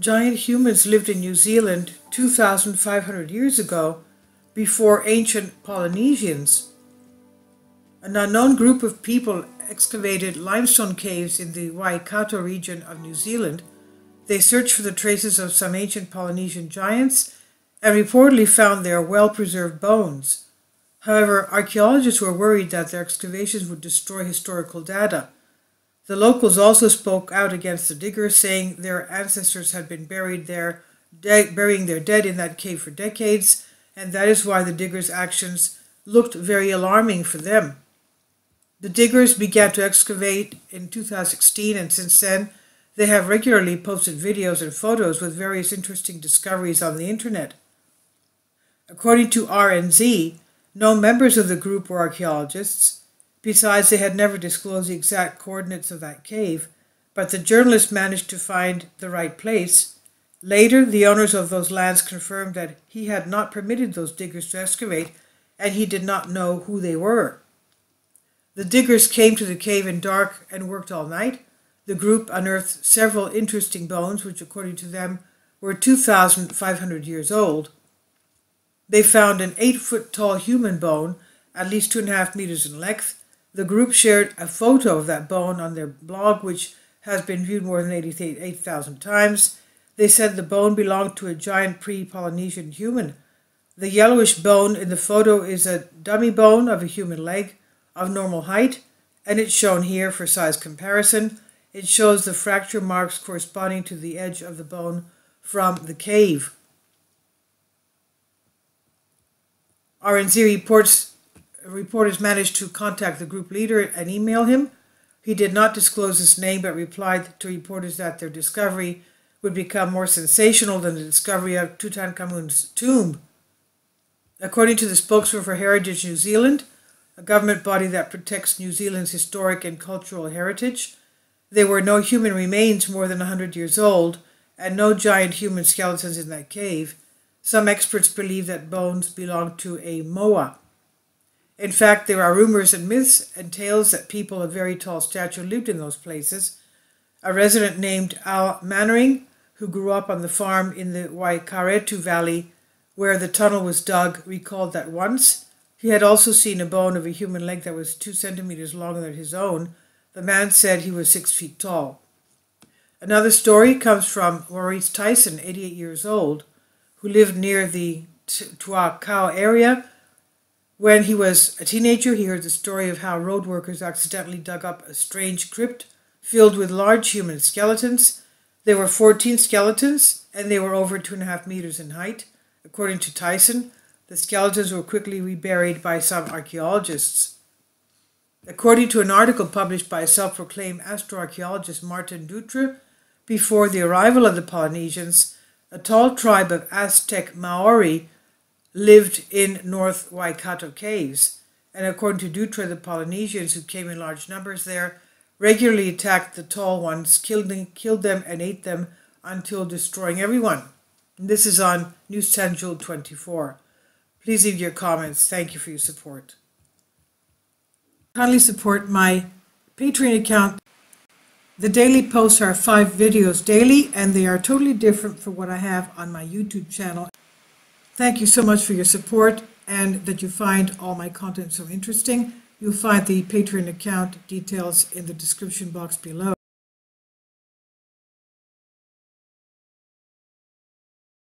Giant humans lived in New Zealand 2,500 years ago, before ancient Polynesians. An unknown group of people excavated limestone caves in the Waikato region of New Zealand. They searched for the traces of some ancient Polynesian giants and reportedly found their well-preserved bones. However, archaeologists were worried that their excavations would destroy historical data. The locals also spoke out against the diggers, saying their ancestors had been burying their dead in that cave for decades, and that is why the diggers' actions looked very alarming for them. The diggers began to excavate in 2016, and since then they have regularly posted videos and photos with various interesting discoveries on the internet. According to RNZ, no members of the group were archaeologists. Besides, they had never disclosed the exact coordinates of that cave, but the journalist managed to find the right place. Later, the owners of those lands confirmed that he had not permitted those diggers to excavate, and he did not know who they were. The diggers came to the cave in dark and worked all night. The group unearthed several interesting bones, which according to them were 2,500 years old. They found an 8-foot-tall human bone, at least 2.5 meters in length. The group shared a photo of that bone on their blog, which has been viewed more than 8,000 times. They said the bone belonged to a giant pre-Polynesian human. The yellowish bone in the photo is a dummy bone of a human leg of normal height, and it's shown here for size comparison. It shows the fracture marks corresponding to the edge of the bone from the cave. RNZ reporters managed to contact the group leader and email him. He did not disclose his name, but replied to reporters that their discovery would become more sensational than the discovery of Tutankhamun's tomb. According to the spokesman for Heritage New Zealand, a government body that protects New Zealand's historic and cultural heritage, there were no human remains more than 100 years old and no giant human skeletons in that cave. Some experts believe that bones belong to a moa. In fact, there are rumors and myths and tales that people of very tall stature lived in those places. A resident named Al Mannering, who grew up on the farm in the Waikaretu Valley where the tunnel was dug, recalled that once he had also seen a bone of a human leg that was 2 centimeters longer than his own. The man said he was 6 feet tall. Another story comes from Maurice Tyson, 88 years old, who lived near the Tuakau area. When he was a teenager, he heard the story of how road workers accidentally dug up a strange crypt filled with large human skeletons. There were 14 skeletons, and they were over 2.5 meters in height. According to Tyson, the skeletons were quickly reburied by some archaeologists. According to an article published by self-proclaimed astroarchaeologist Martin Dutra, before the arrival of the Polynesians, a tall tribe of Aztec Maori lived in North Waikato caves, and according to Dutra, the Polynesians, who came in large numbers there, regularly attacked the tall ones, killed them and ate them until destroying everyone. And this is on News 10 June 24. Please leave your comments. Thank you for your support. Kindly support my Patreon account. The daily posts are 5 videos daily, and they are totally different from what I have on my YouTube channel. Thank you so much for your support and that you find all my content so interesting. You'll find the Patreon account details in the description box below.